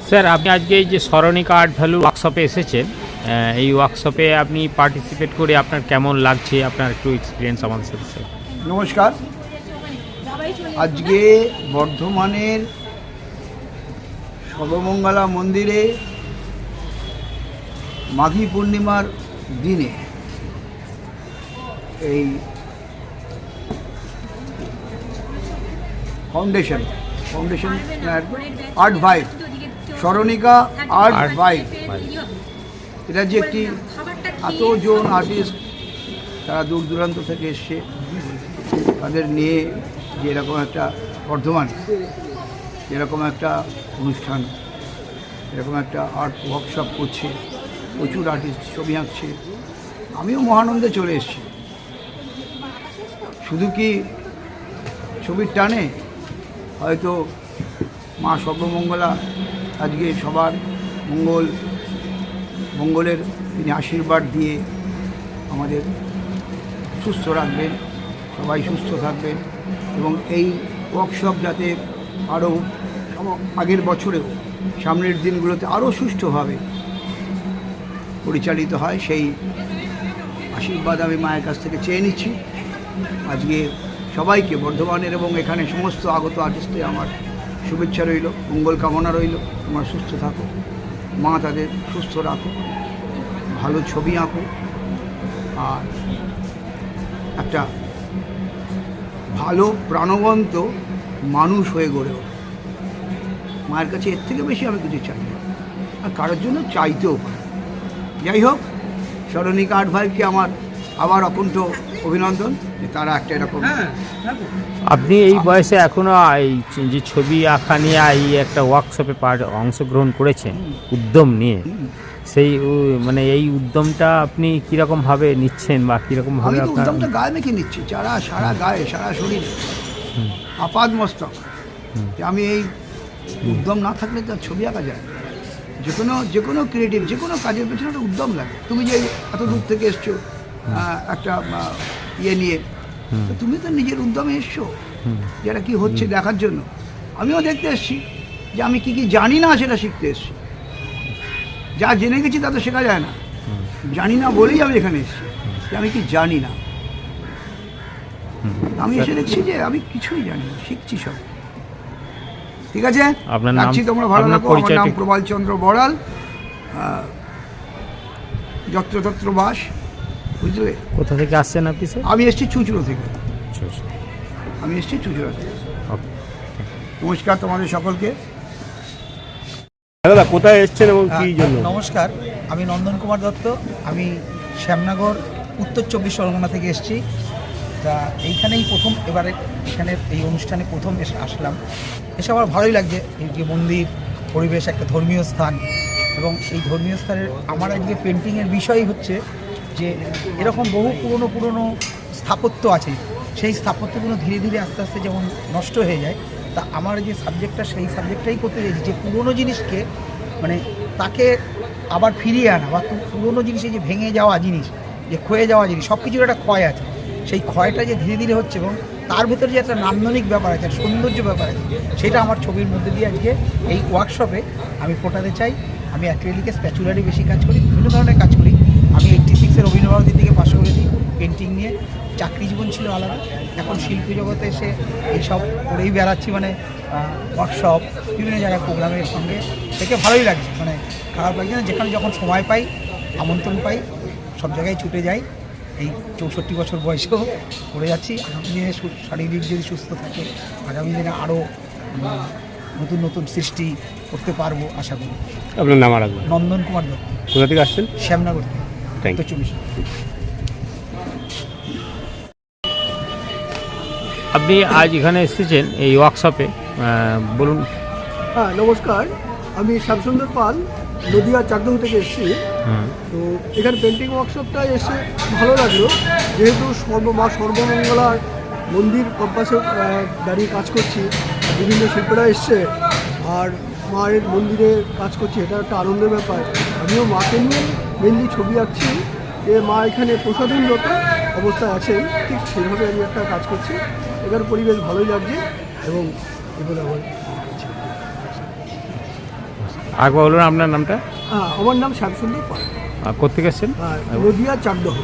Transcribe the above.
Sir, আপনি আজকে এই যে স্মরণিকা আর্ট ভ্যালু ওয়ার্কশপে এসেছেন, এই ওয়ার্কশপে আপনি পার্টিসিপেট করে আপনার কেমন লাগছে, আপনার একটু এক্সপিরিয়েন্স আমাদের সাথে স্যার। নমস্কার। আজকে বর্ধমানের সর্বমঙ্গলা মন্দিরে মাঘী পূর্ণিমার দিনে এই ফাউন্ডেশন আর্ট ভাইব, স্মরণিকা আর্ট ভাইব, এটা যে একটি এতজন আর্টিস্ট তারা দূর দূরান্ত থেকে এসছে, তাদের নিয়ে যে এরকম একটা বর্ধমান এরকম একটা অনুষ্ঠান, এরকম একটা আর্ট ওয়ার্কশপ করছে, প্রচুর আর্টিস্ট ছবি আঁকছে, আমিও মহানন্দে চলে এসেছি। শুধু কি ছবির টানে, হয়তো মা সর্বমঙ্গলা আজকে সবার মঙ্গলের তিনি আশীর্বাদ দিয়ে আমাদের সুস্থ রাখবেন, সবাই সুস্থ থাকবেন এবং এই ওয়ার্কশপ যাতে আরও আগের বছরেও সামনের দিনগুলোতে আরও সুষ্ঠুভাবে পরিচালিত হয়, সেই আশীর্বাদ আমি মায়ের কাছ থেকে চেয়ে নিচ্ছি। আজকে সবাইকে বর্ধমানের এবং এখানে সমস্ত আগত আর্টিস্টে আমার শুভেচ্ছা রইল, মঙ্গল কামনা রইল। তোমরা সুস্থ থাকো, মা তাদের সুস্থ রাখো, ভালো ছবি আঁকো আর একটা ভালো প্রাণবন্ত মানুষ হয়ে গড়ে ওঠো। মায়ের কাছে এর থেকে বেশি আমি কিছু চাই না, আর কারোর জন্য চাইতেও পারি। যাই হোক, স্মরণিকা আর্ট ভাইবকে আমার আবার অকুণ্ঠ অভিনন্দন যে তারা একটা এরকম। আপনি এই বয়সে এখনও এই যে ছবি আঁকা নিয়ে এই একটা ওয়ার্কশপে অংশগ্রহণ করেছেন উদ্যম নিয়ে, সেই মানে এই উদ্যমটা আপনি কীরকমভাবে নিচ্ছেন বা কীরকমভাবে? আমি তো উদ্যমটা গায়ে মেখে নিচ্ছি, সারা গায়ে, সারা শরীরে, আপাদ মস্তক। আমি এই উদ্যম না থাকলে তো ছবি আঁকা যায় না। যে কোনো ক্রিয়েটিভ, যে কোনো কাজের পেছনে একটা উদ্যম লাগে। তুমি যে এত দূর থেকে এসছো একটা ইয়ে নিয়ে, তো তুমি তো নিজের উদ্যমে এসছো যেটা কি হচ্ছে দেখার জন্য। আমিও দেখতে এসছি যে আমি কি জানি না সেটা শিখতে এসছি। যা জেনে গেছি তা তো শেখা যায় না, জানি না বলেই আমি এখানে এসেছি যে আমি কি জানি না। আমি এসে দেখছি যে আমি কিছুই জানি না, শিখছি সব। ঠিক আছে, রাখছি, তোমরা ভালো থাকো। আমার নাম প্রবাল চন্দ্র বড়াল, যত্রতত্র বাস। বুঝলে? কোথা থেকে আসছেন আপনি স্যার? আমি এসেছি চুঁচুড়ো থেকে। নমস্কার তোমাদের সকলকে। দাদা, কোথায় এসেছেন এবং কী জন্য? নমস্কার, আমি নন্দন কুমার দত্ত। আমি শ্যামনগর উত্তর 24 পরগনা থেকে এসেছি। তা এইখানেই প্রথম, এবারে এখানে এই অনুষ্ঠানে প্রথম আসলাম। এসে আমার ভালোই লাগছে। এই যে মন্দির, পরিবেশ, একটা ধর্মীয় স্থান, এবং এই ধর্মীয় স্থানের আমার আজকে পেন্টিংয়ের বিষয় হচ্ছে যে এরকম বহু পুরনো স্থাপত্য আছে, সেই স্থাপত্যগুলো ধীরে ধীরে আস্তে আস্তে যেমন নষ্ট হয়ে যায়, তা আমার যে সাবজেক্টটা, সেই সাবজেক্টটাই করতে চাইছি যে পুরনো জিনিসকে মানে তাকে আবার ফিরিয়ে আনা, বা পুরনো জিনিসে যে ভেঙে যাওয়া জিনিস, যে ক্ষয়ে যাওয়া জিনিস, সব কিছুর একটা ক্ষয় আছে, সেই ক্ষয়টা যে ধীরে ধীরে হচ্ছে এবং তার ভেতরে যে একটা নান্দনিক ব্যাপার আছে, সৌন্দর্য ব্যাপার আছে, সেটা আমার ছবির মধ্যে দিয়ে আজকে এই ওয়ার্কশপে আমি ফোটাতে চাই। আমি অ্যাক্রিলিকে স্প্যাচুলারই বেশি কাজ করি, বিভিন্ন ধরনের কাজ করি। আমি 86-এর রবীন্দ্র ভারতীর দিকে পাশ করে দিই পেন্টিং নিয়ে। চাকরি জীবন ছিল আলাদা, এখন শিল্পী জগতে এসে এইসব করেই বেড়াচ্ছি, মানে ওয়ার্কশপ, বিভিন্ন জায়গায় প্রোগ্রামের সঙ্গে থেকে ভালোই লাগছে, মানে খারাপ লাগছে না। যেখানে যখন সময় পাই, আমন্ত্রণ পাই, সব জায়গায় ছুটে যাই। এই 64 বছর বয়সেও করে যাচ্ছি। আগামী দিনে শারীরিক যদি সুস্থ থাকে, আগামী দিনে আরও নতুন নতুন সৃষ্টি করতে পারবো আশা করি। আপনার নাম? আর নন্দন কুমার দত্ত। কোথা থেকে আসছেন? শ্যামনগর থেকে। Thank you. আপনি আজ এখানে এসেছেন এই ওয়ার্কশপে, বলুন। হ্যাঁ, নমস্কার। আমি শ্যামসুন্দর পাল, নদিয়া চাকদহ থেকে এসেছি। তো এখানে পেন্টিং ওয়ার্কশপটা এসে ভালো লাগলো, যেহেতু মা সর্বমঙ্গলার মন্দির কম্পাসে দাঁড়িয়ে কাজ করছি, বিভিন্ন শিল্পীরা এসছে আর মায়ের মন্দিরে কাজ করছি, এটা একটা আনন্দের ব্যাপার। আমিও মাকে নিয়ে মেনলি ছবি আঁকছি, যে মা এখানে প্রসাধনরত অবস্থায় আছেন, ঠিক সেইভাবে আমি একটা কাজ করছি। এখানে পরিবেশ ভালোই লাগছে এবং এগুলো আমার একবার বলুন আপনার নামটা, আমার নাম শ্যামসুন্দর পাল, কোথেকে এসছেন? নদিয়া চাকদহ।